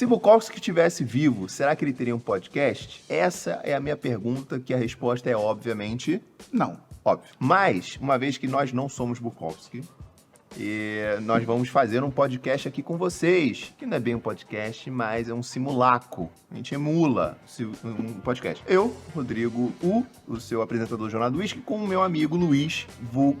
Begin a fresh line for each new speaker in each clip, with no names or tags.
Se Bukowski estivesse vivo, será que ele teria um podcast? Essa é a minha pergunta, que a resposta é obviamente
Não.
óbvio. Mas, uma vez que nós não somos Bukowski, nós vamos fazer um podcast aqui com vocês, que não é bem um podcast, mas é um simulacro. A gente emula um podcast. Eu, Rodrigo, o seu apresentador do Jornal do Whisky, com o meu amigo Luiz,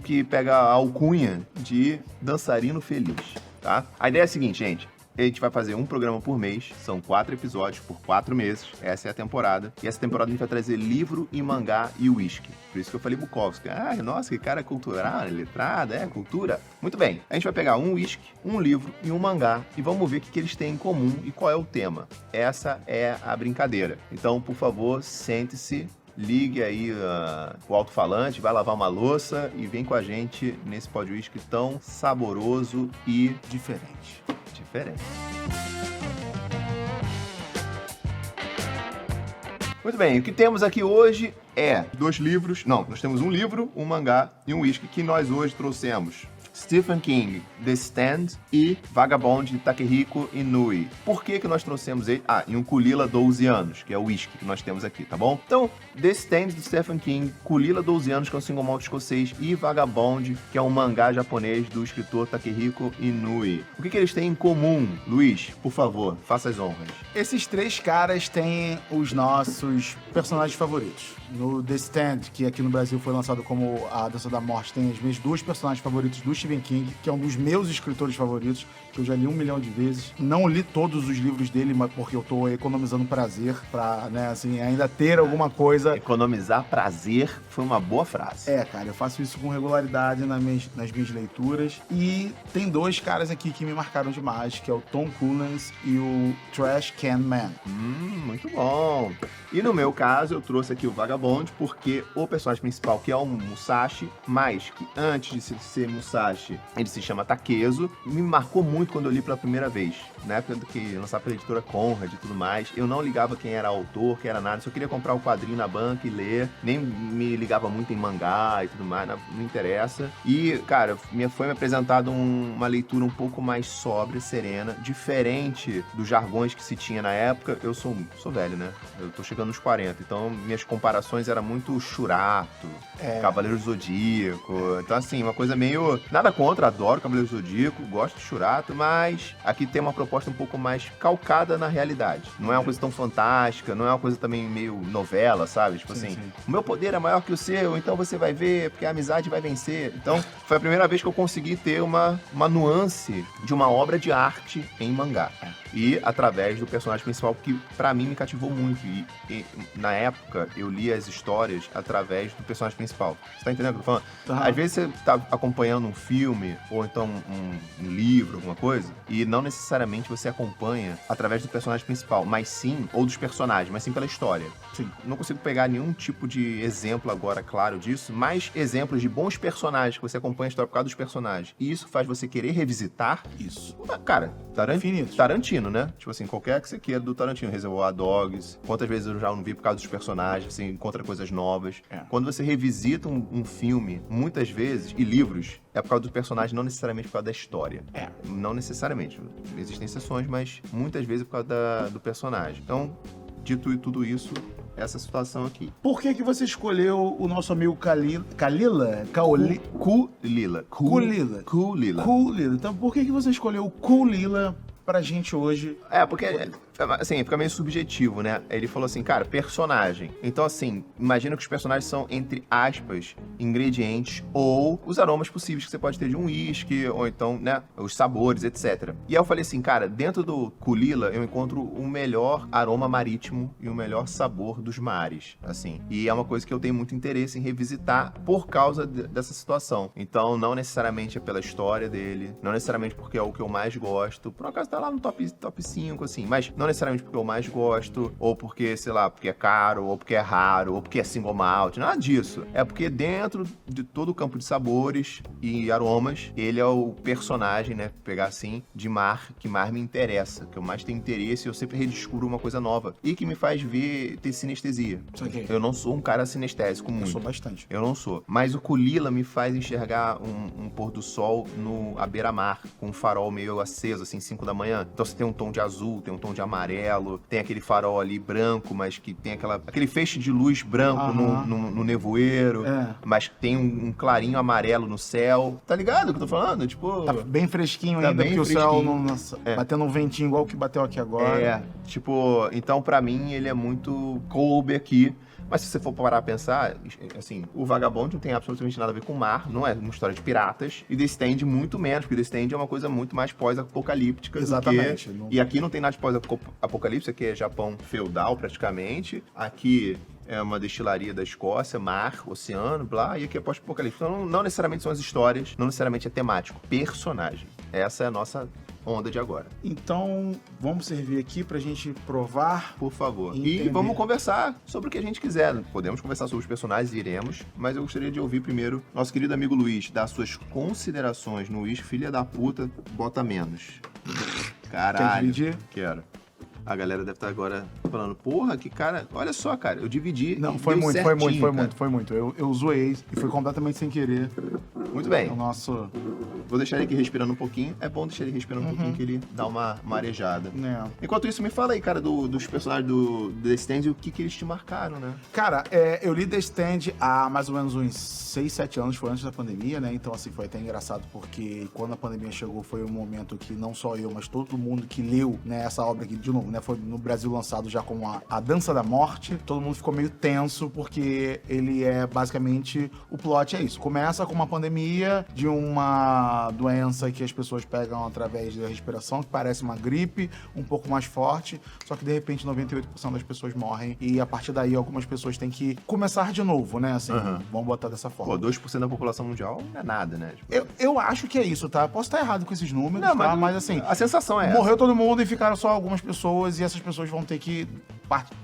que pega a alcunha de dançarino feliz, tá? A ideia é a seguinte, gente. A gente vai fazer um programa por mês, são 4 episódios por 4 meses, essa é a temporada. E essa temporada a gente vai trazer livro e mangá e whisky. Por isso que eu falei Bukowski. Ah, nossa, que cara cultural, letrado, cultura. Muito bem, a gente vai pegar um whisky, um livro e um mangá e vamos ver o que eles têm em comum e qual é o tema. Essa é a brincadeira. Então, por favor, sente-se. Ligue aí o alto-falante, vai lavar uma louça e vem com a gente nesse pod whisky tão saboroso e diferente. Muito bem, o que temos aqui hoje é 2 livros. Não, nós temos um livro, um mangá e um whisky que nós hoje trouxemos. Stephen King, The Stand e Vagabond de Takehiko Inoue. Por que nós trouxemos ele? E um Kulila 12 anos, que é o whisky que nós temos aqui, tá bom? Então, The Stand de Stephen King, Kulila 12 anos, que é um single malt escocês, e Vagabond, que é um mangá japonês do escritor Takehiko Inoue. O que eles têm em comum? Luiz, por favor, faça as honras.
Esses 3 caras têm os nossos personagens favoritos. No The Stand, que aqui no Brasil foi lançado como A Dança da Morte, tem as minhas 2 personagens favoritos do Stephen King, que é um dos meus escritores favoritos, que eu já li 1 milhão de vezes. Não li todos os livros dele, mas porque eu tô economizando prazer pra, ainda ter alguma coisa.
Economizar prazer foi uma boa frase.
Cara, eu faço isso com regularidade nas minhas leituras. E tem 2 caras aqui que me marcaram demais, que é o Tom Kullens e o Trash Can Man.
Muito bom. E no meu caso, eu trouxe aqui o Vagabond, porque o personagem principal, que é um Musashi, mas que antes de ser Musashi, ele se chama Takezo, me marcou muito quando eu li pela primeira vez. Na época do que lançava pela editora Conrad e tudo mais, eu não ligava quem era autor, quem era nada, só queria comprar o quadrinho na banca e ler, nem me ligava muito em mangá e tudo mais, não interessa. E, cara, foi me apresentado uma leitura um pouco mais sóbria, serena, diferente dos jargões que se tinha na época. Eu sou velho, né? Eu tô chegando nos 40, então minhas comparações eram muito Churato, Cavaleiro do Zodíaco, então assim, uma coisa meio... Nada contra, adoro Cavaleiro do Zodíaco, gosto de Churato, mas aqui tem uma proposta um pouco mais calcada na realidade. Não é uma coisa tão fantástica, não é uma coisa também meio novela, sabe? Tipo sim. O meu poder é maior que o seu, então você vai ver, porque a amizade vai vencer. Então, foi a primeira vez que eu consegui ter uma nuance de uma obra de arte em mangá. E através do personagem principal, que pra mim me cativou muito. E na época, eu li as histórias através do personagem principal. Você tá entendendo o que eu tô falando? Às vezes você tá acompanhando um filme, ou então um livro, alguma coisa, e não necessariamente você acompanha através do personagem principal, mas sim, ou dos personagens, mas sim pela história. Sim. Não consigo pegar nenhum tipo de exemplo agora, claro, disso, mas exemplos de bons personagens que você acompanha a história por causa dos personagens. E isso faz você querer revisitar isso. Cara, Tarantino, né? Tipo assim, qualquer que você queira do Tarantino, Reservoir Dogs, quantas vezes eu já não vi por causa dos personagens, você encontra coisas novas. Quando você revisita um filme, muitas vezes, e livros, é por causa do personagem, não necessariamente por causa da história. Não necessariamente. Existem exceções, mas muitas vezes é por causa do personagem. Então, dito tudo isso, essa situação aqui.
Por que você escolheu o nosso amigo Kulila? Então, por que você escolheu o Kulila pra gente hoje?
Porque, assim, fica meio subjetivo, né? Ele falou assim, cara, personagem. Então, assim, imagina que os personagens são, entre aspas, ingredientes ou os aromas possíveis que você pode ter de um uísque, ou então, né, os sabores, etc. E aí eu falei assim, cara, dentro do Kulila eu encontro o melhor aroma marítimo e o melhor sabor dos mares, assim. E é uma coisa que eu tenho muito interesse em revisitar por causa dessa situação. Então, não necessariamente é pela história dele, não necessariamente porque é o que eu mais gosto. Por acaso tá lá no top 5, assim, mas não necessariamente porque eu mais gosto, ou porque, sei lá, porque é caro, ou porque é raro, ou porque é single malt, nada disso. É porque dentro de todo o campo de sabores e aromas, ele é o personagem, né, pegar assim, de mar, que mais me interessa, que eu mais tenho interesse, eu sempre redescubro uma coisa nova, e que me faz ter sinestesia.
Okay.
Eu não sou um cara sinestésico muito.
Eu sou bastante.
Eu não sou. Mas o Kulila me faz enxergar um pôr do sol à beira-mar, com um farol meio aceso, assim, 5 da manhã, manhã. Então você tem um tom de azul, tem um tom de amarelo, tem aquele farol ali branco, mas que tem aquele feixe de luz branco no nevoeiro, mas tem um clarinho amarelo no céu. Tá ligado o que eu tô falando? Tipo...
Tá bem fresquinho
tá
ainda,
bem
porque
fresquinho.
o céu batendo um ventinho igual o que bateu aqui agora.
Tipo, então pra mim ele é muito coube aqui. Mas se você for parar a pensar, assim, o Vagabond não tem absolutamente nada a ver com o mar, não é uma história de piratas, e The Stand muito menos, porque The Stand é uma coisa muito mais pós-apocalíptica.
Exatamente.
E aqui não tem nada de pós-apocalipse, aqui é Japão feudal praticamente, aqui é uma destilaria da Escócia, mar, oceano, blá, e aqui é pós-apocalipse. Então não necessariamente são as histórias, não necessariamente é temático, personagem. Essa é a nossa onda de agora.
Então, vamos servir aqui pra gente provar.
Por favor.
Entender.
E vamos conversar sobre o que a gente quiser. Podemos conversar sobre os personagens, iremos, mas eu gostaria de ouvir primeiro nosso querido amigo Luiz, dar suas considerações no uísque, filha da puta, bota menos. Caralho.
Quer dividir?
Quero. A galera deve estar agora falando, porra, que cara... Olha só, cara, eu dividi.
Não,
e
foi
deu
muito,
certinho,
foi muito. Eu zoei e foi completamente sem querer.
Muito bem.
O nosso...
Vou deixar ele aqui respirando um pouquinho. É bom deixar ele respirando um pouquinho, que ele dá uma marejada. Enquanto isso, me fala aí, cara, dos personagens do The Stand e o que eles te marcaram, né?
Cara, eu li The Stand há mais ou menos uns 6, 7 anos, foi antes da pandemia, né? Então, assim, foi até engraçado porque quando a pandemia chegou foi um momento que não só eu, mas todo mundo que leu, né, essa obra aqui, de novo, né, foi no Brasil lançado já como a Dança da Morte, todo mundo ficou meio tenso porque ele é basicamente, o plot é isso. Começa com uma pandemia de uma doença que as pessoas pegam através da respiração, que parece uma gripe, um pouco mais forte, só que de repente 98% das pessoas morrem e a partir daí algumas pessoas têm que começar de novo, né? Assim, vamos botar dessa forma.
Pô, 2% da população mundial não é nada, né? Tipo...
Eu acho que é isso, tá? Posso estar errado com esses números,
não,
tá? Mas assim...
A sensação é
morreu
essa.
todo mundo e ficaram só algumas pessoas e essas pessoas vão ter que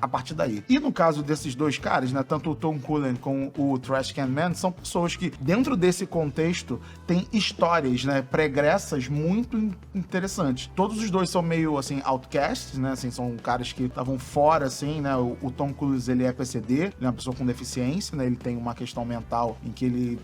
a partir daí. E no caso desses dois caras, né, tanto o Tom Cullen como o Trash Can Man, são pessoas que, dentro desse contexto, têm histórias, né, pregressas muito interessantes. Todos os dois são meio, assim, outcasts, né, assim, são caras que estavam fora, assim, né, o Tom Cruise, ele é PCD, ele é uma pessoa com deficiência, né, ele tem uma questão mental em que ele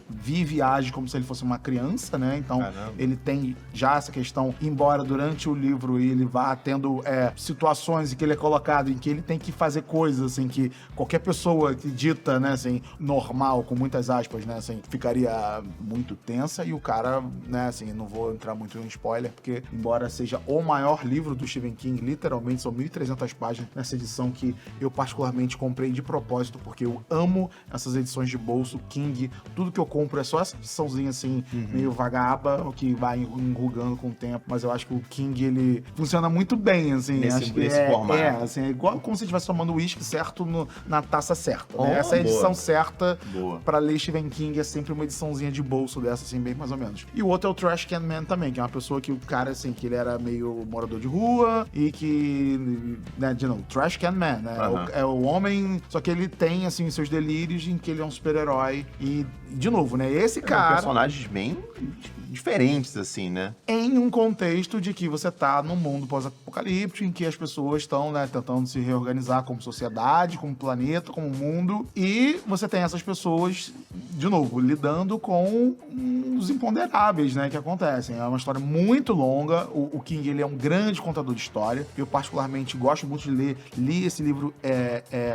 vive e age como se ele fosse uma criança, né, então ele tem já essa questão, embora durante o livro ele vá tendo situações em que ele é colocado em que ele tem que fazer coisas, assim, que qualquer pessoa que dita, né, assim, normal, com muitas aspas, né, assim, ficaria muito tensa e o cara, né, assim, não vou entrar muito em spoiler, porque embora seja o maior livro do Stephen King, literalmente são 1.300 páginas nessa edição que eu particularmente comprei de propósito, porque eu amo essas edições de bolso, King, tudo que eu compro é só essa ediçãozinha, assim, meio vagaba, que vai enrugando com o tempo, mas eu acho que o King, ele funciona muito bem, assim,
nesse formato.
Assim, é igual como se você estivesse tomando uísque certo na taça certa, né?
Oh,
essa é a edição
boa.
certa
Boa.
pra ler Stephen King, é sempre uma ediçãozinha de bolso dessa, assim, bem mais ou menos. E o outro é o Trash Can Man também, que é uma pessoa que o cara, assim, que ele era meio morador de rua e que, né, de novo, Trash Can Man, né? É o homem, só que ele tem, assim, seus delírios em que ele é um super-herói e, de novo, né, esse cara...
personagens bem diferentes, assim, né?
Em um contexto de que você tá num mundo pós-apocalíptico, em que as pessoas estão, né, tentando se reorganizar como sociedade, como planeta, como mundo, e você tem essas pessoas, de novo, lidando com os imponderáveis, né, que acontecem. É uma história muito longa, o King, ele é um grande contador de história, eu particularmente gosto muito de ler, li esse livro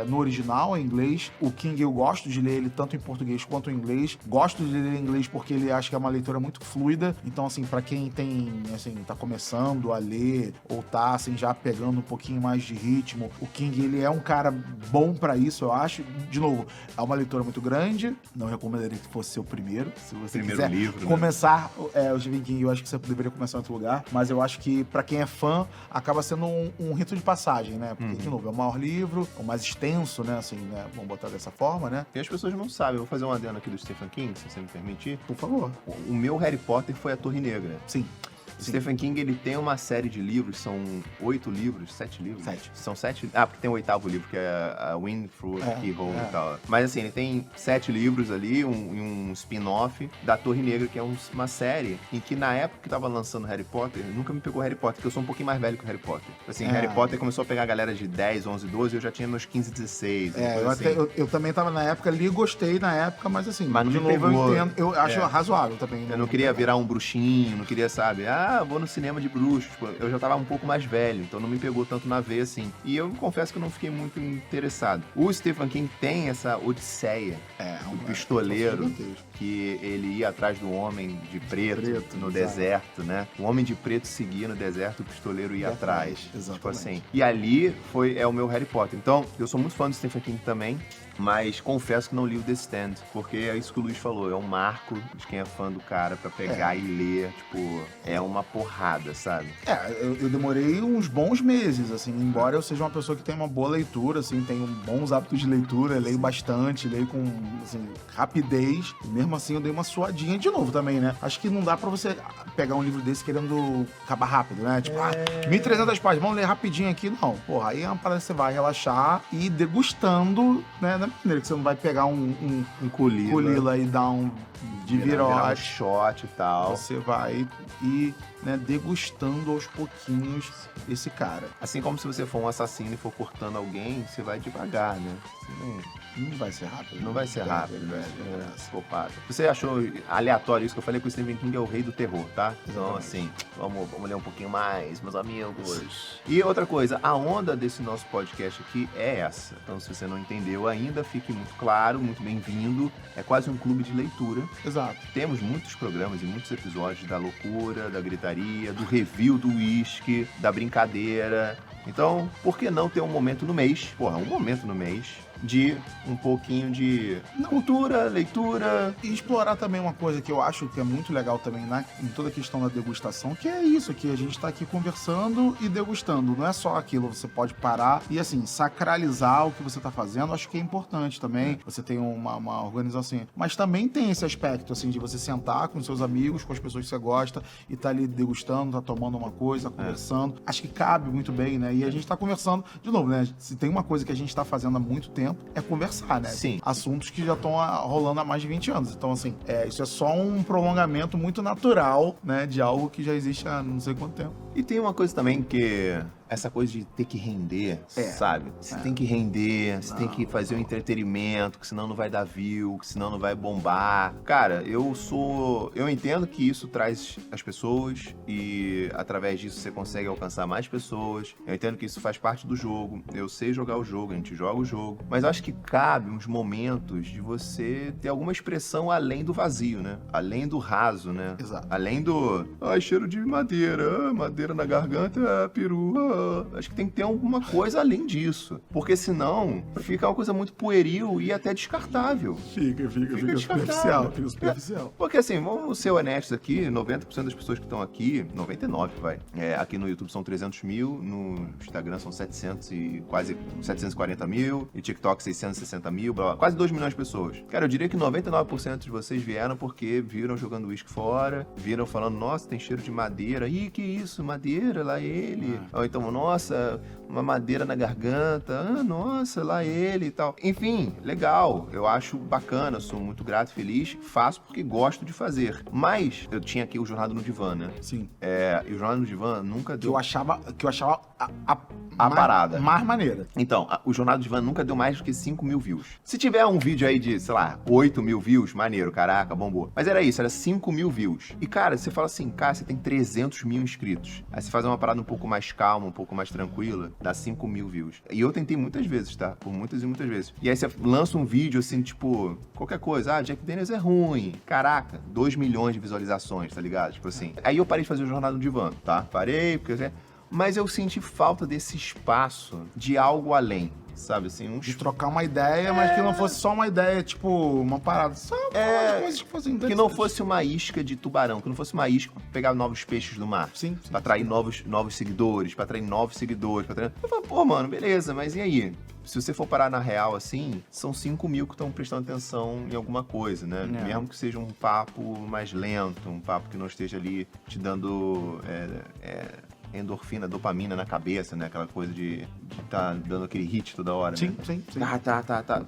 no original, em inglês, o King eu gosto de ler ele tanto em português quanto em inglês, gosto de ler em inglês porque ele acha que é uma leitura muito fluida, então, assim, pra quem tem, assim, tá começando a ler ou tá, assim, já pegando um pouquinho mais de ritmo, o King, ele é um cara bom pra isso, eu acho. De novo, é uma leitura muito grande, não recomendaria que fosse seu primeiro, se você quiser
livro,
começar o Stephen King, eu acho que você deveria começar em outro lugar, mas eu acho que pra quem é fã, acaba sendo um rito de passagem, né, porque, de novo, é o maior livro, é o mais extenso, né, assim, né, vamos botar dessa forma, né.
E as pessoas não sabem, eu vou fazer um adendo aqui do Stephen King, se você me permitir.
Por favor.
O meu Harry Potter foi a Torre Negra.
Sim.
Stephen King, ele tem uma série de livros, são 8 livros, 7 livros?
7.
São 7? Ah, porque tem o 8º livro, que é a Wind Through the Keyhole e tal. Mas assim, ele tem 7 livros ali, um spin-off da Torre Negra, que é uma série em que na época que tava lançando Harry Potter, nunca me pegou Harry Potter, porque eu sou um pouquinho mais velho que o Harry Potter. Assim, Harry Potter começou a pegar a galera de 10, 11, 12, eu já tinha meus 15, 16.
Eu também tava na época ali, gostei na época, mas assim,
mas não
de
me
novo
pegou.
eu entendo, eu acho razoável também.
Eu não queria virar um bruxinho, não queria, sabe, vou no cinema de bruxos. Tipo, eu já tava um pouco mais velho, então não me pegou tanto na veia assim. E eu confesso que eu não fiquei muito interessado. O Stephen King tem essa odisseia do pistoleiro, que ele ia atrás do homem de preto no deserto, né? O homem de preto seguia no deserto, o pistoleiro ia atrás.
Exatamente.
Tipo assim. E ali é o meu Harry Potter. Então, eu sou muito fã do Stephen King também. Mas confesso que não li o The Stand, porque é isso que o Luiz falou, é um marco de quem é fã do cara pra pegar e ler, tipo, é uma porrada, sabe?
Eu demorei uns bons meses, assim, embora eu seja uma pessoa que tem uma boa leitura, assim, tenho bons hábitos de leitura, leio bastante, leio com, assim, rapidez, e mesmo assim eu dei uma suadinha de novo também, né? Acho que não dá pra você pegar um livro desse querendo acabar rápido, né? Tipo, 1.300 páginas, vamos ler rapidinho aqui, não. Porra, aí é uma parada que você vai relaxar e ir degustando, né? Da maneira que você não vai pegar um colila e dar um de virote,
shot e tal.
Você vai ir, né, degustando aos pouquinhos esse cara.
Assim como se você for um assassino e for cortando alguém, você vai devagar, né? Você
não vai ser rápido.
Não vai ser rápido, velho. Psicopata. Você achou aleatório isso que eu falei que o Stephen King é o rei do terror, tá? Então, assim, vamos ler um pouquinho mais, meus amigos. E outra coisa, a onda desse nosso podcast aqui é essa. Então, se você não entendeu ainda, fique muito claro, muito bem-vindo. É quase um clube de leitura.
Exato.
Temos muitos programas e muitos episódios da loucura, da gritaria, do review do uísque, da brincadeira. Então, por que não ter um momento no mês? Um momento no mês de um pouquinho de cultura, leitura.
E explorar também uma coisa que eu acho que é muito legal também em toda a questão da degustação, que é isso, que a gente tá aqui conversando e degustando. Não é só aquilo, você pode parar e, assim, sacralizar o que você tá fazendo. Acho que é importante também. Você tem uma organização. Mas também tem esse aspecto, assim, de você sentar com seus amigos, com as pessoas que você gosta e tá ali degustando, tá tomando uma coisa, conversando. Acho que cabe muito bem, né? E a gente tá conversando, de novo, né? Se tem uma coisa que a gente tá fazendo há muito tempo, é conversar, né?
Sim.
Assuntos que já estão rolando há mais de 20 anos. Então, assim, isso é só um prolongamento muito natural, né? De algo que já existe há não sei quanto tempo.
E tem uma coisa também que... essa coisa de ter que render, sabe? Você tem que render, você tem que fazer um entretenimento, que senão não vai dar view, que senão não vai bombar. Cara, eu entendo que isso traz as pessoas e através disso você consegue alcançar mais pessoas. Eu entendo que isso faz parte do jogo. Eu sei jogar o jogo, a gente joga o jogo. Mas eu acho que cabe uns momentos de você ter alguma expressão além do vazio, né? Além do raso, né?
Exato.
Além do... cheiro de madeira, madeira na garganta, peru, acho que tem que ter alguma coisa além disso. Porque senão fica uma coisa muito pueril e até descartável.
Fica superficial.
Porque assim, vamos ser honestos aqui, 90% das pessoas que estão aqui, 99 aqui no YouTube são 300 mil, no Instagram são 700 e quase 740 mil, e TikTok 660 mil, blá, blá, quase 2 milhões de pessoas. Cara, eu diria que 99% de vocês vieram porque viram jogando uísque fora, viram falando, nossa, tem cheiro de madeira, ih, que isso, madeira, lá ele. Ou então, nossa, uma madeira na garganta, nossa, lá ele e tal. Enfim, legal, eu acho bacana, sou muito grato e feliz, faço porque gosto de fazer. Mas eu tinha aqui o Jornada no Divã, né?
Sim.
E o Jornada no Divã nunca deu...
Que eu achava a
parada
mais maneira.
Então, o Jornada no Divã nunca deu mais do que 5 mil views. Se tiver um vídeo aí de, sei lá, 8 mil views, maneiro, caraca, bombou. Mas era isso, era 5 mil views. E, cara, você fala assim, cara, você tem 300 mil inscritos. Aí você faz uma parada um pouco mais calma, um pouco mais tranquila, dá 5 mil views. E eu tentei muitas vezes, tá? Por muitas e muitas vezes. E aí você lança um vídeo assim, tipo, qualquer coisa. Jack Daniels é ruim. Caraca, 2 milhões de visualizações, tá ligado? Tipo assim. Aí eu parei de fazer o Jornada no Divã, tá? Parei, porque... Mas eu senti falta desse espaço de algo além. Sabe assim,
de trocar uma ideia, mas que não fosse só uma ideia, tipo, uma parada. Só coisas que fossem
que não fosse uma isca de tubarão, que não fosse uma isca pra pegar novos peixes do mar.
Sim.
Pra atrair novos seguidores, pra atrair novos seguidores. Eu falo, pô, mano, beleza, mas e aí? Se você for parar na real, assim, são 5 mil que estão prestando atenção em alguma coisa, né? Mesmo que seja um papo mais lento, um papo que não esteja ali te dando... endorfina, dopamina na cabeça, né? Aquela coisa de tá dando aquele hit toda hora,
sim,
né?
Sim.
Tá.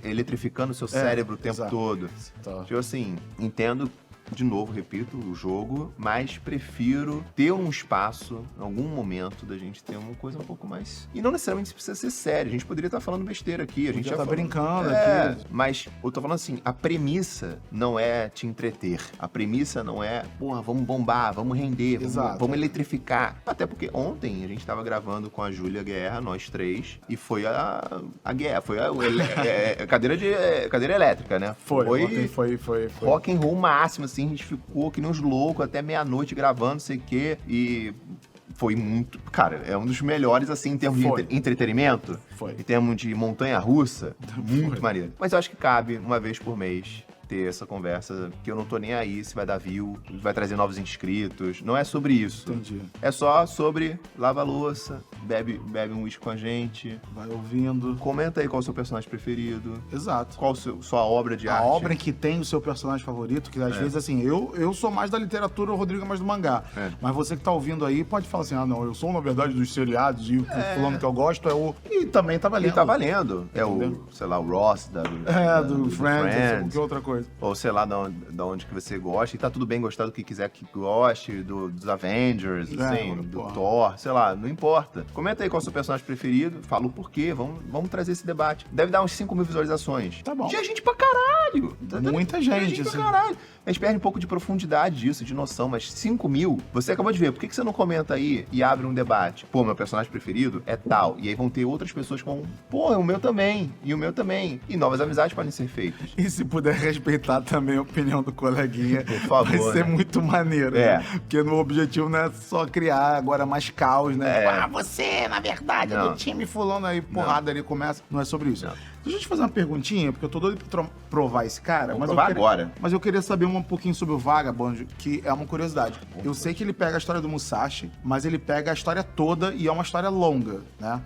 Eletrificando o seu cérebro o tempo todo.
Tá.
Tipo assim, entendo de novo, repito, o jogo, mas prefiro ter um espaço, em algum momento, da gente ter uma coisa um pouco mais... E não necessariamente precisa ser sério, a gente poderia estar falando besteira aqui, a gente já
tá brincando
aqui. Mas eu tô falando assim, a premissa não é te entreter, a premissa não é, porra, vamos bombar, vamos render, vamos eletrificar. Até porque ontem a gente tava gravando com a Júlia Guerra, nós três, e foi a guerra, foi a cadeira elétrica, né?
Foi.
Rock and roll máximo, assim, a gente ficou que nem uns loucos até meia-noite gravando, não sei o quê, e foi muito... Cara, é um dos melhores, assim, em termos de entretenimento.
Foi.
Em termos de montanha-russa, muito maneiro. Mas eu acho que cabe, uma vez por mês, ter essa conversa, que eu não tô nem aí se vai dar view, vai trazer novos inscritos. Não é sobre isso.
Entendi.
É só sobre lava a louça, bebe um uísque com a gente.
Vai ouvindo.
Comenta aí qual é o seu personagem preferido.
Exato.
Qual sua obra de arte.
A obra em que tem o seu personagem favorito, que às vezes, assim, eu sou mais da literatura, o Rodrigo é mais do mangá. Mas você que tá ouvindo aí pode falar assim, não, eu sou, na verdade, dos seriados e o fulano que eu gosto é o... E também tá valendo.
E tá valendo. É o, sei lá, o Ross
do Friends, que outra coisa.
Ou sei lá, da onde que você gosta. E tá tudo bem gostar do que quiser que goste, dos Avengers, assim, do Thor, sei lá, não importa. Comenta aí qual é o seu personagem preferido, fala o porquê, vamos trazer esse debate. Deve dar uns 5 mil visualizações.
Tá bom.
Tinha gente pra caralho.
Muita gente,
pra
assim.
caralho. A gente perde um pouco de profundidade disso, de noção, mas 5 mil, você acabou de ver, por que você não comenta aí e abre um debate? Pô, meu personagem preferido é tal. E aí vão ter outras pessoas com, pô, o meu também, e o meu também. E novas amizades podem ser feitas.
E se puder respeitar também a opinião do coleguinha,
por favor,
vai ser muito maneiro.
É.
Né? Porque o objetivo não é só criar agora mais caos, né? Você, na verdade, é do time fulano aí, porrada ali começa. Não é sobre isso.
Não.
Deixa eu te fazer uma perguntinha, porque eu tô doido pra provar esse cara.
Vamos provar agora.
Mas eu queria saber um pouquinho sobre o Vagabond, que é uma curiosidade. Eu sei que ele pega a história do Musashi, mas ele pega a história toda e é uma história longa, né?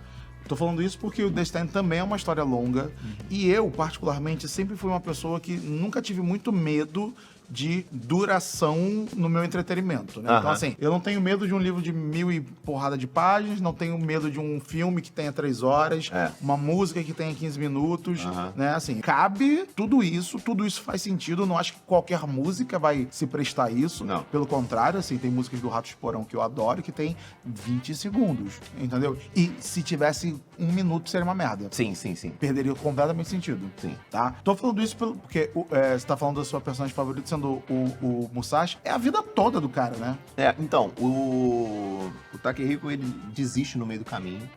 Tô falando isso porque o The Stand também é uma história longa. E eu, particularmente, sempre fui uma pessoa que nunca tive muito medo de duração no meu entretenimento, né? Então, assim, eu não tenho medo de um livro de 1000 e porrada de páginas, não tenho medo de um filme que tenha 3 horas, uma música que tenha 15 minutos, né? Assim, cabe tudo isso faz sentido, eu não acho que qualquer música vai se prestar a isso.
Não.
Pelo contrário, assim, tem músicas do Ratos de Porão que eu adoro, que tem 20 segundos, entendeu? E se tivesse 1 minuto, seria uma merda.
Sim.
Perderia completamente sentido.
Sim.
Tá? Tô falando isso porque você tá falando da sua personagem favorita sendo o Musashi. É a vida toda do cara, né?
Então, o Takehiko, ele desiste no meio do caminho.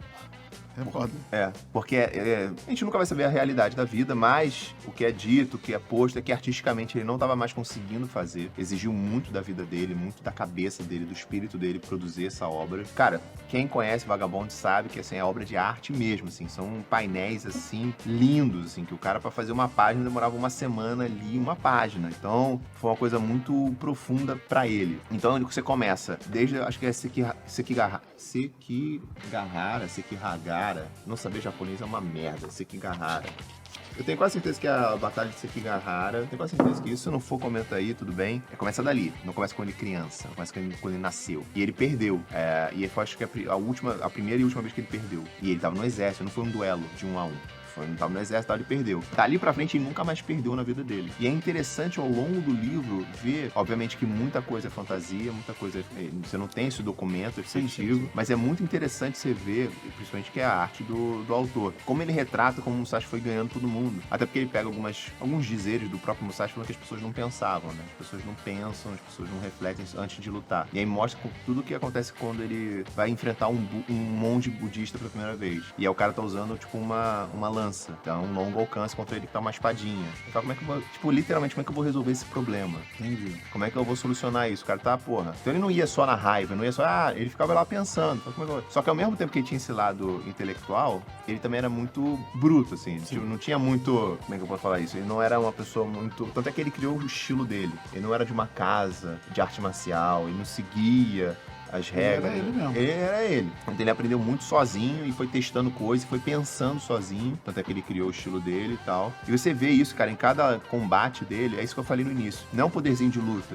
É foda.
Porque a gente nunca vai saber a realidade da vida, mas o que é dito, o que é posto, é que artisticamente ele não estava mais conseguindo fazer. Exigiu muito da vida dele, muito da cabeça dele, do espírito dele produzir essa obra. Cara, quem conhece Vagabond sabe que assim, é obra de arte mesmo, assim, são painéis assim lindos, assim, que o cara para fazer uma página demorava uma semana ali, uma página. Então, foi uma coisa muito profunda para ele. Então, você começa desde, acho que é Sekigahara, não saber japonês é uma merda. Sekigahara. Eu tenho quase certeza que é a batalha de Sekigahara. Eu tenho quase certeza que isso, se não for, comenta aí, tudo bem. Começa dali. Não começa quando ele é criança. Começa quando ele nasceu. E ele perdeu. E eu acho que a primeira e última vez que ele perdeu. E ele tava no exército. Não foi um duelo de 1 a 1. Ele tava no exército, ele perdeu. Dali pra frente, ele nunca mais perdeu na vida dele. E é interessante, ao longo do livro, ver, obviamente, que muita coisa é fantasia, muita coisa... Você não tem esse documento efetivo, mas é muito interessante você ver, principalmente que é a arte do autor, como ele retrata como o Musashi foi ganhando todo mundo. Até porque ele pega alguns dizeres do próprio Musashi falando que as pessoas não pensavam, né? As pessoas não pensam, as pessoas não refletem antes de lutar. E aí mostra tudo o que acontece quando ele vai enfrentar um monge budista pela primeira vez. E aí o cara tá usando, tipo, uma lança. Então, um longo alcance contra ele que tá uma espadinha. Então, como é que eu vou... Tipo, literalmente, como é que eu vou resolver esse problema?
Entendi.
Como é que eu vou solucionar isso? O cara tá, porra... Então, ele não ia só na raiva, não ia só... ele ficava lá pensando. Então, como é que eu... Só que ao mesmo tempo que ele tinha esse lado intelectual, ele também era muito bruto, assim. Tipo, não tinha muito... Como é que eu posso falar isso? Ele não era uma pessoa muito... Tanto é que ele criou o estilo dele. Ele não era de uma casa de arte marcial, ele não seguia as regras.
Era ele mesmo.
Era ele. Então ele aprendeu muito sozinho e foi testando coisas, foi pensando sozinho. Tanto é que ele criou o estilo dele e tal. E você vê isso, cara, em cada combate dele, é isso que eu falei no início. Não é um poderzinho de luta.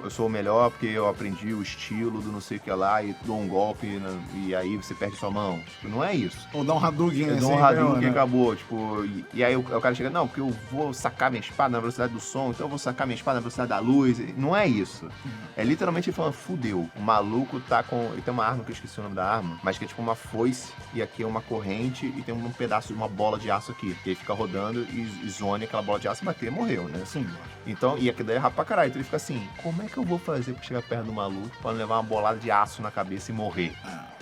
Eu sou o melhor porque eu aprendi o estilo do não sei o que lá e dou um golpe e aí você perde sua mão. Tipo, não é isso.
Ou dá um Hadouken,
Eu
assim.
dou um Hadouken
né?
e acabou, tipo... E aí o cara chega, não, porque eu vou sacar minha espada na velocidade do som, então eu vou sacar minha espada na velocidade da luz. Não é isso. É literalmente ele falando, fudeu. O maluco tá com... Ele tem uma arma que eu esqueci o nome da arma, mas que é tipo uma foice, e aqui é uma corrente, e tem um pedaço de uma bola de aço aqui. E ele fica rodando e zone aquela bola de aço, bater, morreu, né?
Sim.
Então, e aquilo daí é rápido pra caralho. Então ele fica assim, como é que eu vou fazer pra chegar perto do maluco pra não levar uma bolada de aço na cabeça e morrer?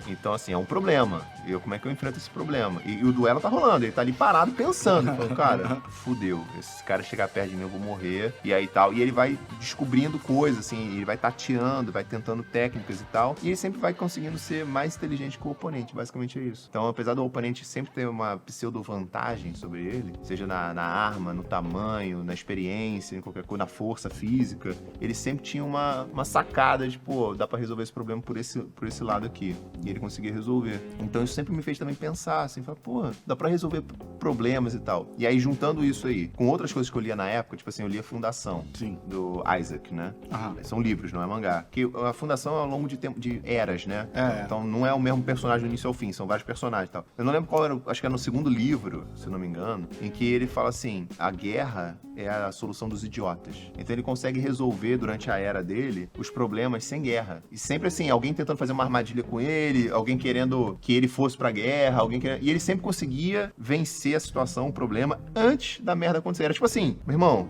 Então, assim, é um problema. Como é que eu enfrento esse problema? E o duelo tá rolando, ele tá ali parado pensando. Falando, cara, fudeu. Esse cara chegar perto de mim, eu vou morrer. E aí tal. E ele vai descobrindo coisas, assim, ele vai tateando, vai tentando técnicas e tal. E ele sempre vai conseguindo ser mais inteligente que o oponente, basicamente é isso. Então, apesar do oponente sempre ter uma pseudo-vantagem sobre ele, seja na arma, no tamanho, na experiência, em qualquer coisa, na força física, ele sempre tinha uma sacada de, pô, dá pra resolver esse problema por esse lado aqui. E ele conseguia resolver. Então isso sempre me fez também pensar, assim, falar, pô, dá pra resolver problemas e tal. E aí, juntando isso aí com outras coisas que eu lia na época, tipo assim, eu lia Fundação,
Sim.
do Isaac, né?
Aham.
São livros, não é mangá. Que a Fundação é ao longo de tempo, de eras, né?
É.
Então não é o mesmo personagem do início ao fim, são vários personagens e tal. Eu não lembro qual era, acho que era no segundo livro, se eu não me engano, em que ele fala assim, a guerra é a solução dos idiotas. Então ele consegue resolver durante a era dele os problemas sem guerra. E sempre assim, alguém tentando fazer uma armadilha com ele, alguém querendo que ele fosse pra guerra, e ele sempre conseguia vencer a situação, o problema, antes da merda acontecer. Era tipo assim, meu irmão,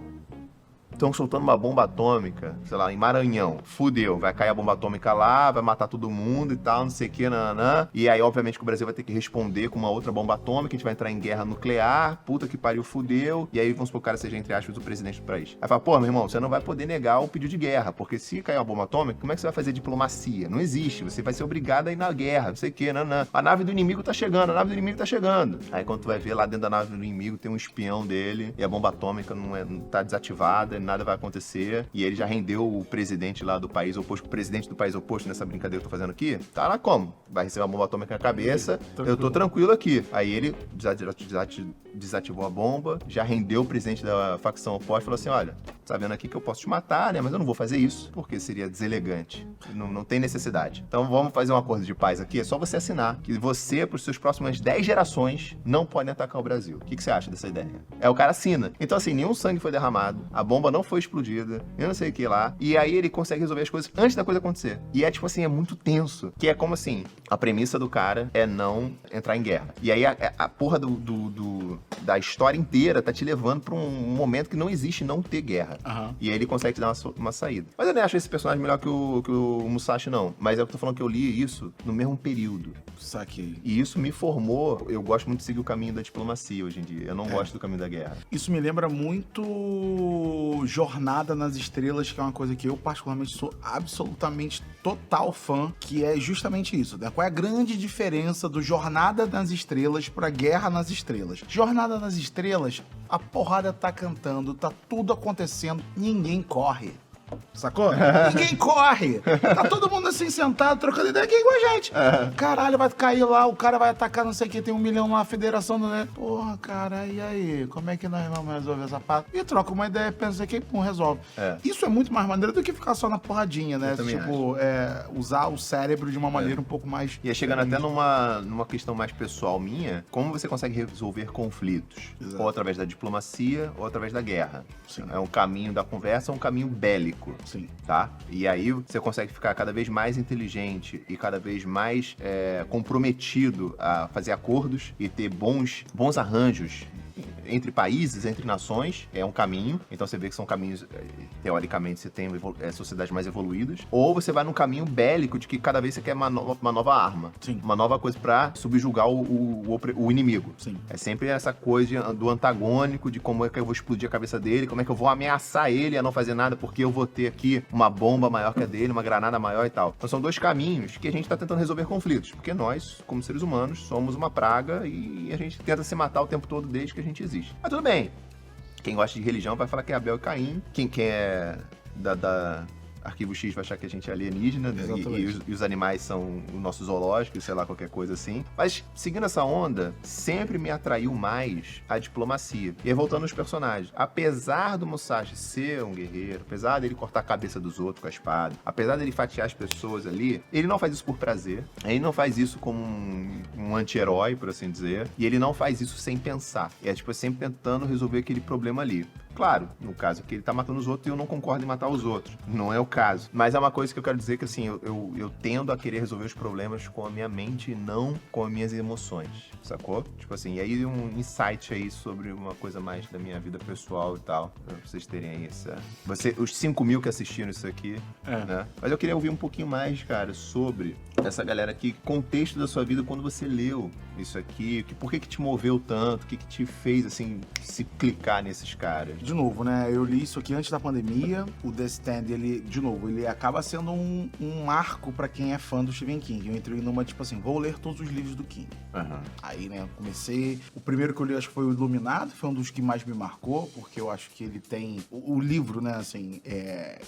estão soltando uma bomba atômica, sei lá, em Maranhão. Fudeu, vai cair a bomba atômica lá, vai matar todo mundo e tal, não sei o que, nananã. E aí, obviamente, que o Brasil vai ter que responder com uma outra bomba atômica, a gente vai entrar em guerra nuclear, puta que pariu, fudeu. E aí, vamos supor que o cara seja, entre aspas, o presidente do país. Aí fala, pô, meu irmão, você não vai poder negar o pedido de guerra, porque se cair uma bomba atômica, como é que você vai fazer diplomacia? Não existe, você vai ser obrigado a ir na guerra, não sei o que, nananã. A nave do inimigo tá chegando, a nave do inimigo tá chegando. Aí, quando tu vai ver lá dentro da nave do inimigo, tem um espião dele, e a bomba atômica não tá desativada, nada vai acontecer, e ele já rendeu o presidente lá do país oposto, o presidente do país oposto nessa brincadeira que eu tô fazendo aqui, tá lá como? Vai receber uma bomba atômica na cabeça, eu tô tranquilo aqui. Aí ele desativou a bomba, já rendeu o presidente da facção oposta e falou assim, olha, tá vendo aqui que eu posso te matar, né, mas eu não vou fazer isso, porque seria deselegante, não tem necessidade. Então vamos fazer um acordo de paz aqui, é só você assinar, que você, pros seus próximas 10 gerações, não pode atacar o Brasil. O que você acha dessa ideia? O cara assina. Então assim, nenhum sangue foi derramado, a bomba não foi explodida, eu não sei o que lá, e aí ele consegue resolver as coisas antes da coisa acontecer. E é tipo assim, é muito tenso, que é como assim, a premissa do cara é não entrar em guerra. E aí a porra da história inteira tá te levando pra um momento que não existe não ter guerra.
Aham.
E aí ele consegue te dar uma saída. Mas eu nem acho esse personagem melhor que o Musashi, não. Mas é o que eu tô falando, que eu li isso no mesmo período.
Saquei.
E isso me formou, eu gosto muito de seguir o caminho da diplomacia hoje em dia. Eu não gosto do caminho da guerra.
Isso me lembra muito Jornada nas Estrelas, que é uma coisa que eu particularmente sou absolutamente total fã, que é justamente isso, né? Qual é a grande diferença do Jornada nas Estrelas pra Guerra nas Estrelas? Jornada nas Estrelas, a porrada tá cantando, tá tudo acontecendo, ninguém corre. Sacou? Ninguém corre. Tá todo mundo assim sentado, trocando ideia aqui igual a gente. Caralho, vai cair lá, o cara vai atacar não sei o que, tem 1 milhão lá, a federação do... Porra, cara, e aí? Como é que nós vamos resolver essa parte? E troca uma ideia, pensa que pum, resolve. Isso é muito mais maneiro do que ficar só na porradinha, né? Tipo, usar o cérebro de uma maneira um pouco mais...
E é chegando até numa questão mais pessoal minha, como você consegue resolver conflitos?
Exato.
Ou através da diplomacia, ou através da guerra.
Sim.
É um caminho da conversa, é um caminho bélico.
Sim.
Tá? E aí você consegue ficar cada vez mais inteligente e cada vez mais comprometido a fazer acordos e ter bons arranjos entre países, entre nações, é um caminho. Então você vê que são caminhos, teoricamente, você tem sociedades mais evoluídas. Ou você vai num caminho bélico de que cada vez você quer uma nova arma.
Sim.
Uma nova coisa pra subjugar o inimigo.
Sim.
É sempre essa coisa do antagônico, de como é que eu vou explodir a cabeça dele, como é que eu vou ameaçar ele a não fazer nada, porque eu vou ter aqui uma bomba maior que a dele, uma granada maior e tal. Então são dois caminhos que a gente tá tentando resolver conflitos. Porque nós, como seres humanos, somos uma praga e a gente tenta se matar o tempo todo desde que a gente existe. Mas tudo bem. Quem gosta de religião vai falar que é Abel e Caim. Quem é Arquivo X vai achar que a gente é alienígena e os animais são o nosso zoológico, sei lá, qualquer coisa assim. Mas, seguindo essa onda, sempre me atraiu mais a diplomacia. E aí, voltando aos personagens. Apesar do Musashi ser um guerreiro, apesar dele cortar a cabeça dos outros com a espada, apesar dele fatiar as pessoas ali, ele não faz isso por prazer. Ele não faz isso como um anti-herói, por assim dizer. E ele não faz isso sem pensar. É, tipo, sempre tentando resolver aquele problema ali. Claro, no caso que ele tá matando os outros e eu não concordo em matar os outros. Não é o caso. Mas é uma coisa que eu quero dizer que, assim, eu tendo a querer resolver os problemas com a minha mente e não com as minhas emoções, sacou? Tipo assim, e aí um insight aí sobre uma coisa mais da minha vida pessoal e tal, pra vocês terem aí os 5 mil que assistiram isso aqui, né? Mas eu queria ouvir um pouquinho mais, cara, sobre essa galera aqui, contexto da sua vida quando você leu isso aqui, por que te moveu tanto, o que te fez, assim, se clicar nesses caras?
De novo, né, eu li isso aqui antes da pandemia, o The Stand, ele acaba sendo um marco pra quem é fã do Stephen King. Eu entrei numa, tipo assim, vou ler todos os livros do King. Aí, né, comecei, o primeiro que eu li acho que foi o Iluminado, foi um dos que mais me marcou, porque eu acho que ele tem, o livro, né, assim,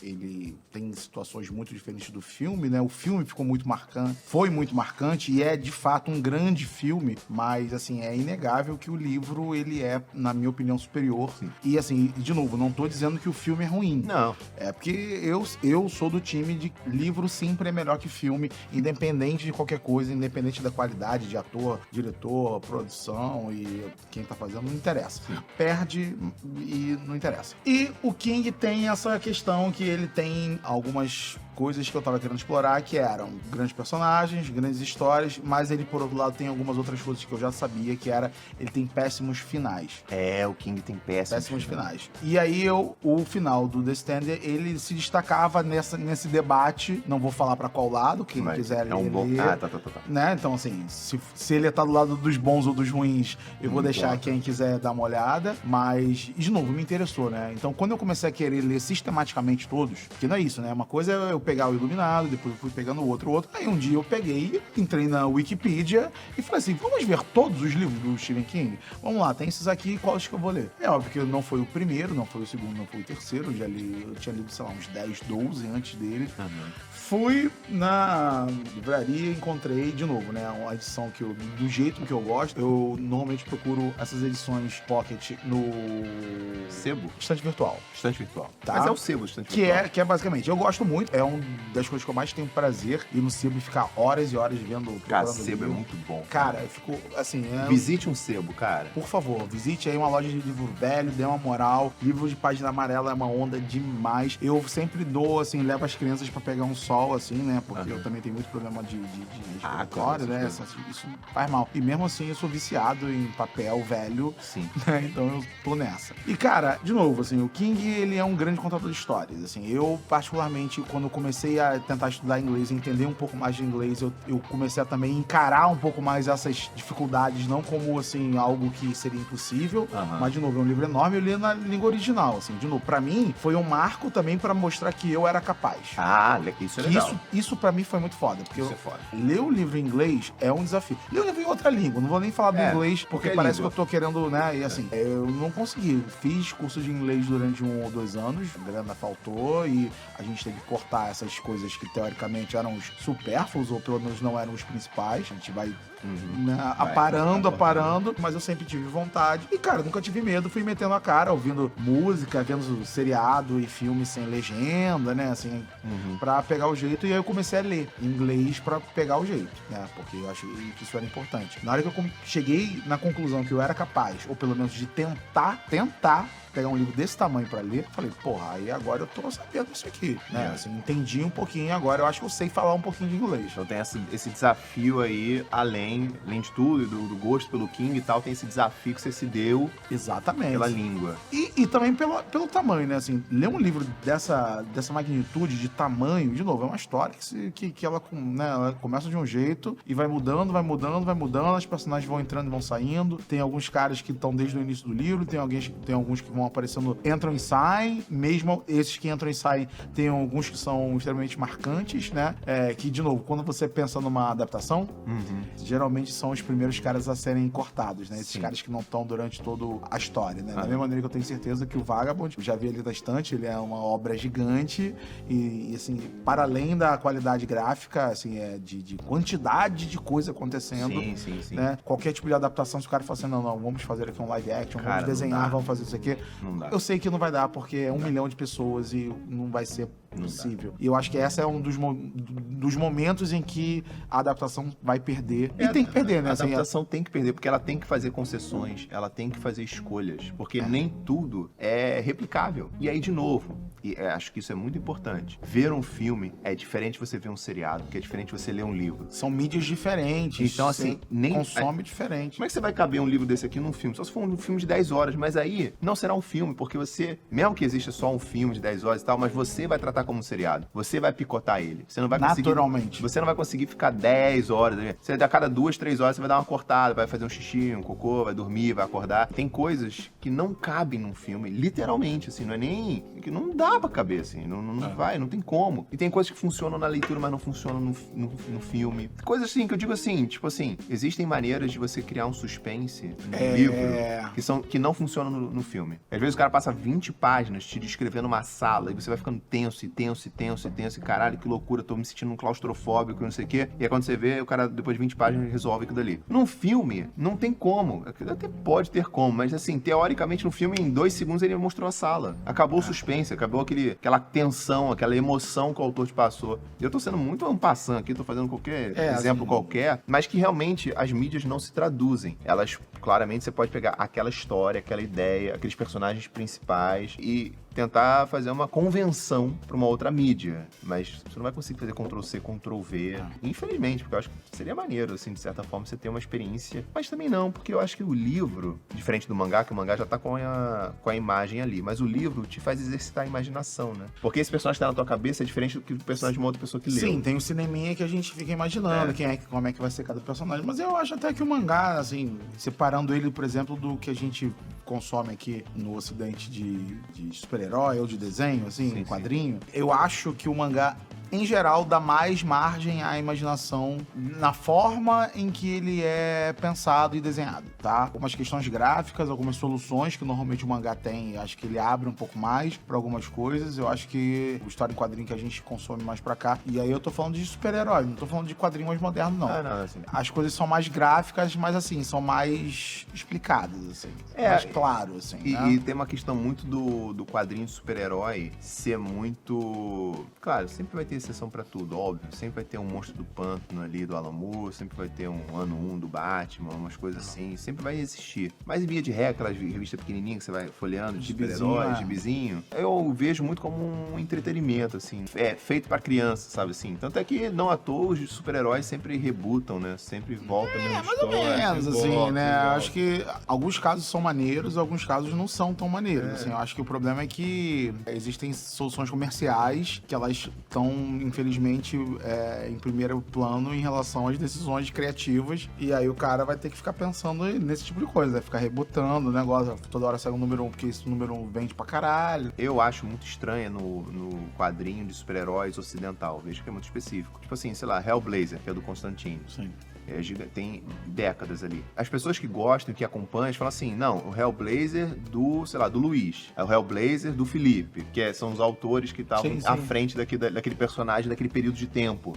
ele tem situações muito diferentes do filme, né, o filme ficou muito marcante, foi muito marcante e é, de fato, um grande filme, mas, assim, é inegável que o livro, ele é, na minha opinião, superior. Sim. E, assim, de novo, não tô dizendo que o filme é ruim.
Não.
É porque eu sou do time de livro sempre é melhor que filme, independente de qualquer coisa, independente da qualidade de ator, diretor, produção e quem tá fazendo, não interessa. Sim. Perde e não interessa. E o King tem essa questão que ele tem algumas coisas que eu tava querendo explorar, que eram grandes personagens, grandes histórias, mas ele, por outro lado, tem algumas outras coisas que eu já sabia, que era, ele tem péssimos finais.
O King tem péssimos finais.
E aí, o final do The Stand, ele se destacava nesse debate, não vou falar pra qual lado, quem quiser ler.
Bom... tá.
Né? Então, assim, se ele tá do lado dos bons ou dos ruins, eu vou deixar quem quiser dar uma olhada, mas, de novo, me interessou, né? Então, quando eu comecei a querer ler sistematicamente todos, que não é isso, né? Uma coisa é eu pegar o Iluminado, depois eu fui pegando o outro. Aí um dia eu peguei, entrei na Wikipedia e falei assim, vamos ver todos os livros do Stephen King? Vamos lá, tem esses aqui, quais que eu vou ler? É óbvio que não foi o primeiro, não foi o segundo, não foi o terceiro, eu tinha lido, sei lá, uns 10, 12 antes dele. Fui na livraria e encontrei de novo, né, uma edição do jeito que eu gosto. Eu normalmente procuro essas edições Pocket no
Sebo?
Estante virtual. Tá?
Mas é o sebo, Estante virtual.
Que é basicamente, eu gosto muito, é uma das coisas que eu mais tenho prazer, ir no sebo e ficar horas e horas vendo.
Cara, sebo é muito bom.
Cara, eu fico assim...
Visite um sebo, cara.
Por favor, visite aí uma loja de livro velho, dê uma moral. Livro de página amarela é uma onda demais. Eu sempre dou, assim, levo as crianças pra pegar um sol, assim, né? Porque eu também tenho muito problema de respiratório, né? Isso faz mal. E mesmo assim, eu sou viciado em papel velho.
Sim.
Né? Então eu tô nessa. E, cara, de novo, assim, o King, ele é um grande contador de histórias. Assim, eu, particularmente, quando eu comecei a tentar estudar inglês, entender um pouco mais de inglês, eu comecei a também encarar um pouco mais essas dificuldades, não como, assim, algo que seria impossível, mas, de novo, é um livro enorme, eu li na língua original, assim, de novo, pra mim, foi um marco também pra mostrar que eu era capaz.
Isso é legal.
Isso pra mim foi muito foda, porque
Isso é foda.
ler o livro em inglês é um desafio. Ler o livro em outra língua, não vou nem falar do inglês, porque parece que eu tô querendo, né, e assim, eu não consegui. Fiz curso de inglês durante 1 ou 2 anos, a grana faltou e a gente teve que cortar essas coisas que teoricamente eram os supérfluos, ou pelo menos não eram os principais. A gente vai aparando, mas eu sempre tive vontade. E, cara, nunca tive medo, fui metendo a cara, ouvindo música, vendo seriado e filme sem legenda, né, assim, pra pegar o jeito. E aí eu comecei a ler inglês pra pegar o jeito, né, porque eu achei que isso era importante. Na hora que eu cheguei na conclusão que eu era capaz, ou pelo menos de tentar pegar um livro desse tamanho pra ler, falei, porra, aí agora eu tô sabendo isso aqui, né? Assim, entendi um pouquinho, agora eu acho que eu sei falar um pouquinho de inglês.
Então tem esse desafio aí, além de tudo, do gosto pelo King e tal, tem esse desafio que você se deu.
Exatamente.
Pela língua.
E também pelo tamanho, né? Assim, ler um livro dessa magnitude, de tamanho, de novo, é uma história que ela, né, ela começa de um jeito e vai mudando, as personagens vão entrando e vão saindo. Tem alguns caras que estão desde o início do livro, tem alguns que vão aparecendo, entram e saem, mesmo esses que entram e saem, tem alguns que são extremamente marcantes, né? Que, de novo, quando você pensa numa adaptação, geralmente geralmente são os primeiros caras a serem cortados, né? Esses
Sim.
caras que não estão durante toda a história, né? Da
Ah.
mesma maneira que eu tenho certeza que o Vagabond, eu já vi ele da estante, ele é uma obra gigante e assim, para além da qualidade gráfica, assim, de quantidade de coisa acontecendo,
Sim.
né? Qualquer tipo de adaptação, se o cara fala assim, não, vamos fazer aqui um live action,
Cara,
vamos desenhar,
não dá.
vamos fazer isso aqui.
Não dá.
Eu sei que não vai dar, porque é 1 milhão de pessoas e não vai ser
Não
possível. E eu acho que esse é um dos momentos em que a adaptação vai perder. E tem que perder, né?
A
Assim,
adaptação tem que perder, porque ela tem que fazer concessões, ela tem que fazer escolhas, porque nem tudo é replicável. E aí, de novo, acho que isso é muito importante. Ver um filme é diferente de você ver um seriado, que é diferente de você ler um livro.
são mídias diferentes.
Então, assim, nem...
consome diferente.
Como é que você vai caber um livro desse aqui num filme? Só se for um filme de 10 horas, mas aí não será um filme, porque você, mesmo que exista só um filme de 10 horas e tal, mas você vai tratar como um seriado. Você vai picotar ele. Você não vai conseguir...
Naturalmente.
Você não vai conseguir ficar 10 horas. Você, a cada 2, 3 horas, você vai dar uma cortada, vai fazer um xixi, um cocô, vai dormir, vai acordar. Tem coisas que não cabem num filme, literalmente, assim, não é nem... que não dá pra caber, assim, não vai, não tem como. E tem coisas que funcionam na leitura, mas não funcionam no filme. Coisas assim, que eu digo assim, tipo assim, existem maneiras de você criar um suspense no livro que não funcionam no filme. Às vezes o cara passa 20 páginas te descrevendo uma sala e você vai ficando tenso, e caralho, que loucura, tô me sentindo um claustrofóbico, não sei o quê. E aí quando você vê, o cara, depois de 20 páginas, resolve aquilo dali. Num filme, não tem como. Até pode ter como, mas assim, teoricamente no filme, em 2 segundos ele mostrou a sala. Acabou o suspense, acabou aquela tensão, aquela emoção que o autor te passou. Eu tô sendo muito um passant aqui, tô fazendo qualquer exemplo
assim,
qualquer, mas que realmente as mídias não se traduzem. Elas, claramente, você pode pegar aquela história, aquela ideia, aqueles personagens principais e tentar fazer uma convenção para uma outra mídia, mas você não vai conseguir fazer Ctrl-C, Ctrl-V, infelizmente, porque eu acho que seria maneiro, assim, de certa forma, você ter uma experiência, mas também não, porque eu acho que o livro, diferente do mangá, que o mangá já tá com a imagem ali, mas o livro te faz exercitar a imaginação, né? Porque esse personagem que tá na tua cabeça é diferente do que o personagem de uma outra pessoa que leu.
Sim, tem um cineminha que a gente fica imaginando como é que vai ser cada personagem, mas eu acho até que o mangá, assim, separando ele, por exemplo, do que a gente consome aqui no ocidente de super-herói ou de desenho, assim,
Sim,
quadrinho, eu acho que o mangá, em geral, dá mais margem à imaginação na forma em que ele é pensado e desenhado, tá? Algumas questões gráficas, algumas soluções que normalmente o mangá tem, acho que ele abre um pouco mais pra algumas coisas. Eu acho que o história em quadrinho que a gente consome mais pra cá, e aí eu tô falando de super-herói, não tô falando de quadrinho mais moderno, não.
Não, assim.
As coisas são mais gráficas, mas assim, são mais explicadas, assim. Mais claro, assim, né?
E tem uma questão muito do quadrinho de super-herói ser muito... Claro, sempre vai ter exceção pra tudo, óbvio. Sempre vai ter um Monstro do Pântano ali, do Alan Moore, sempre vai ter um Ano 1 do Batman, umas coisas assim. Sempre vai existir. Mas em via de regra, aquelas revistas pequenininhas que você vai folheando, de super-heróis, gibizinho, eu vejo muito como um entretenimento, assim. É feito pra criança, sabe assim? Tanto é que, não à toa, os super-heróis sempre rebutam, né? Sempre voltam a mesma
Mais ou
história.
menos,
sempre
assim,
volta,
né?
sempre volta.
Acho que alguns casos são maneiros, alguns casos não são tão maneiros, assim. Eu acho que o problema é que existem soluções comerciais que elas estão, infelizmente, em primeiro plano em relação às decisões criativas, e aí o cara vai ter que ficar pensando nesse tipo de coisa, vai ficar rebutando o negócio, toda hora sai um número 1, porque esse número 1 vende pra caralho.
Eu acho muito estranha no quadrinho de super-heróis ocidental. Vejo que é muito específico. Tipo assim, sei lá, Hellblazer, que é do Constantine.
Sim.
Tem décadas ali. As pessoas que gostam, que acompanham, eles falam assim, não, o Hellblazer do, sei lá, do Luiz. É o Hellblazer do Felipe, que são os autores que estavam à frente daquele personagem, daquele período de tempo.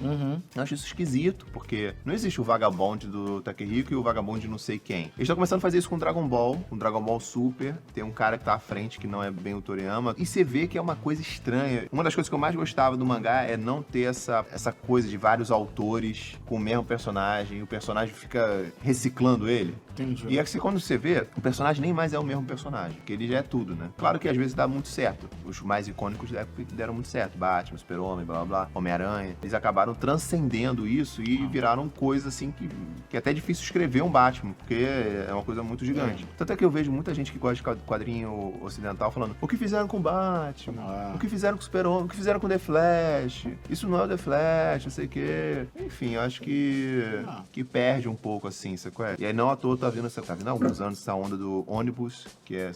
Eu acho isso esquisito, porque não existe o Vagabond do Takehiko e o Vagabond de não sei quem. Eles estão começando a fazer isso com Dragon Ball Super. Tem um cara que tá à frente, que não é bem o Toriyama, e você vê que é uma coisa estranha. Uma das coisas que eu mais gostava do mangá é não ter essa coisa de vários autores com o mesmo personagem, e o personagem fica reciclando ele.
Entendi.
E é que quando você vê, o personagem nem mais é o mesmo personagem, porque ele já é tudo, né? Claro que às vezes dá muito certo. Os mais icônicos deram muito certo. Batman, Super-Homem, blá blá blá, Homem-Aranha. Eles acabaram transcendendo isso e viraram coisa assim que é até difícil escrever um Batman, porque é uma coisa muito gigante. Tanto é que eu vejo muita gente que gosta de quadrinho ocidental falando o que fizeram com o Batman, o que fizeram com o Super-Homem, o que fizeram com o The Flash, isso não é o The Flash, não sei o quê. Enfim, eu acho que que perde um pouco, assim, você conhece? E aí não à toa tá vindo há alguns anos essa onda do ônibus, que é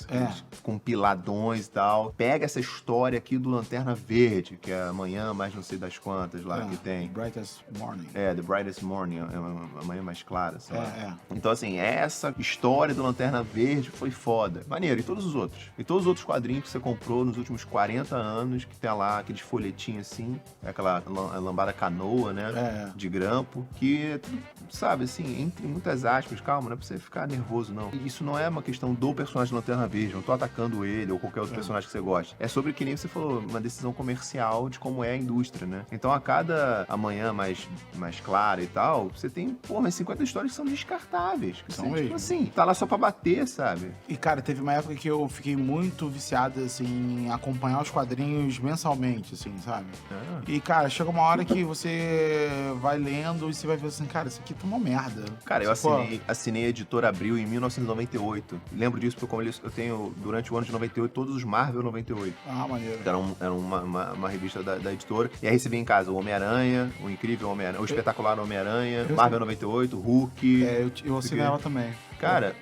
compiladões e tal. Pega essa história aqui do Lanterna Verde, que é amanhã mais não sei das quantas lá que tem.
Brightest Morning.
The Brightest Morning, é a manhã mais clara, sei lá. Então, assim, essa história do Lanterna Verde foi foda. Maneiro, e todos os outros? E todos os outros quadrinhos que você comprou nos últimos 40 anos, que tem lá aqueles folhetinhos assim, aquela lambada canoa, né? De grampo, que, sabe, assim, entre muitas aspas, calma, não é pra você ficar nervoso, não. Isso não é uma questão do personagem do Lanterna Verde, não tô atacando ele ou qualquer outro personagem que você goste. É sobre, que nem você falou, uma decisão comercial de como é a indústria, né? Então, a cada amanhã mais clara e tal, você tem, umas 50 histórias que são descartáveis. Que
são
tipo assim, tá lá só pra bater, sabe?
E, cara, teve uma época que eu fiquei muito viciado, assim, em acompanhar os quadrinhos mensalmente, assim, sabe? E, cara, chega uma hora que você vai lendo e você vai ver assim, cara, isso aqui tá uma merda.
Cara, eu assinei a Editora Abril em 1998. Lembro disso porque eu tenho, durante o ano de 98, todos os Marvel 98.
Maneiro.
Era uma revista da editora. E aí recebi em casa o Homem-Aranha, o Incrível Homem-Aranha, o Espetacular Homem-Aranha, Marvel 98, Hulk.
Eu assinei ela também.
Cara,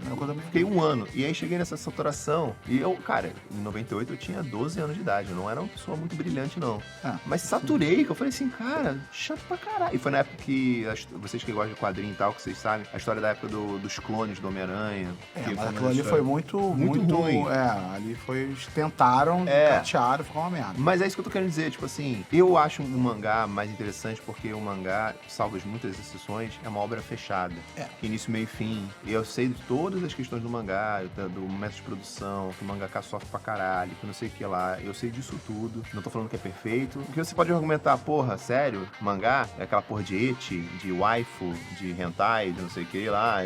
fiquei um ano. E aí cheguei nessa saturação. E eu, cara, em 98 eu tinha 12 anos de idade. Eu não era uma pessoa muito brilhante, não. Mas saturei, que eu falei assim, cara, chato pra caralho. E foi na época que, vocês que gostam de quadrinho e tal, que vocês sabem, a história da época dos clones do Homem-Aranha.
Mas aquilo ali foi muito
ruim.
Ali foi... Tentaram, catearam, ficou uma merda.
Mas é isso que eu tô querendo dizer, tipo assim, eu acho o mangá mais interessante porque o mangá, salvo muitas exceções, é uma obra fechada. Início, meio e fim. E eu sei de todas as questões do mangá, do método de produção, que o mangaka sofre pra caralho, que não sei o que lá. Eu sei disso tudo. Não tô falando que é perfeito. Porque você pode argumentar, porra, sério? Mangá é aquela porra de ecchi, de waifu, de hentai, de não sei o que lá,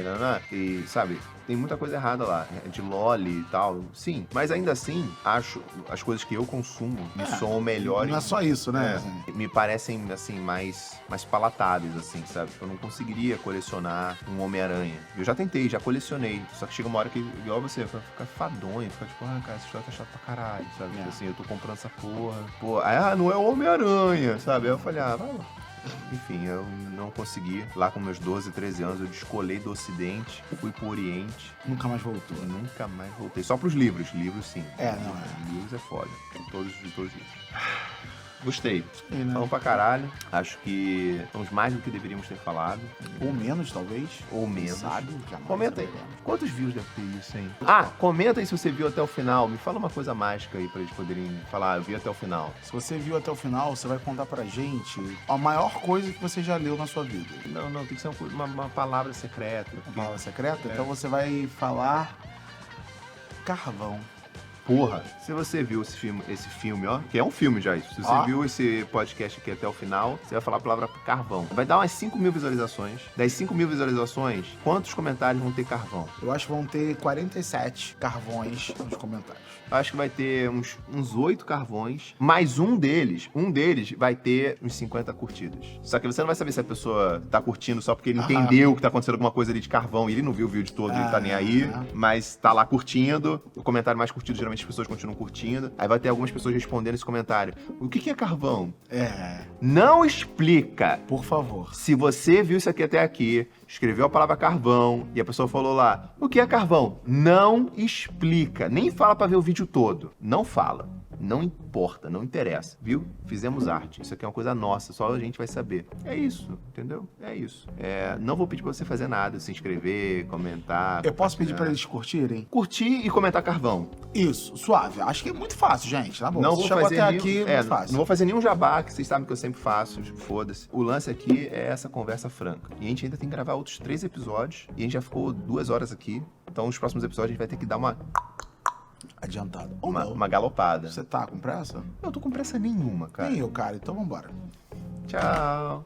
e sabe... Tem muita coisa errada lá, de loli e tal, sim. Mas ainda assim, acho as coisas que eu consumo me soam melhores.
Não é só isso, né?
Me parecem, assim, mais palatáveis, assim, sabe? Eu não conseguiria colecionar um Homem-Aranha. Eu já tentei, já colecionei. Só que chega uma hora que, igual você, fica fadonho, fica tipo, cara, essa história tá chata pra caralho, sabe? Tipo assim, eu tô comprando essa porra. Pô, não é o Homem-Aranha, sabe? Aí eu falei, vai lá. Enfim, eu não consegui. Lá com meus 12, 13 anos, eu descolei do Ocidente, fui pro Oriente.
Nunca mais voltou.
Nunca mais voltei. Só pros livros. Livros, sim. Livros é foda. Todos os livros. Gostei. Falamos pra caralho. Acho que somos mais do que deveríamos ter falado.
Ou menos, talvez.
Ou menos.
Sabe?
Comenta aí. Quantos views deve ter isso, hein? Comenta aí se você viu até o final. Me fala uma coisa mágica aí pra eles poderem falar, eu vi até o final.
Se você viu até o final, você vai contar pra gente a maior coisa que você já leu na sua vida.
Não, tem que ser uma palavra secreta.
Uma palavra secreta? Então você vai falar carvão.
Porra, se você viu esse filme, ó, que é um filme já isso. Se você viu esse podcast aqui até o final, você vai falar a palavra carvão. Vai dar umas 5 mil visualizações. Das 5 mil visualizações, quantos comentários vão ter carvão?
Eu acho que vão ter 47 carvões nos comentários.
Eu acho que vai ter uns 8 carvões, mas um deles vai ter uns 50 curtidas. Só que você não vai saber se a pessoa tá curtindo só porque ele entendeu que tá acontecendo alguma coisa ali de carvão e ele não viu o vídeo todo, ele tá nem aí, mas tá lá curtindo. O comentário mais curtido, geralmente as pessoas continuam curtindo. Aí vai ter algumas pessoas respondendo esse comentário. O que é carvão? Não explica.
Por favor.
Se você viu isso aqui até aqui, escreveu a palavra carvão e a pessoa falou lá, o que é carvão? Não explica. Nem fala pra ver o vídeo todo. Não fala. Não importa, não interessa, viu? Fizemos arte. Isso aqui é uma coisa nossa, só a gente vai saber. É isso, entendeu? É isso. Não vou pedir pra você fazer nada, se inscrever, comentar.
Eu posso pedir pra eles curtirem?
Curtir e comentar carvão.
Isso, suave. Acho que é muito fácil, gente. Tá bom.
Não vou fazer
até aqui, muito fácil.
Não vou fazer nenhum jabá, que vocês sabem que eu sempre faço. Foda-se. O lance aqui é essa conversa franca. E a gente ainda tem que gravar outros 3 episódios. E a gente já ficou 2 horas aqui. Então, nos próximos episódios, a gente vai ter que dar uma
adiantado.
Uma galopada.
Você tá com pressa?
Eu tô com pressa nenhuma, cara.
Nem eu, cara. Então vambora.
Tchau.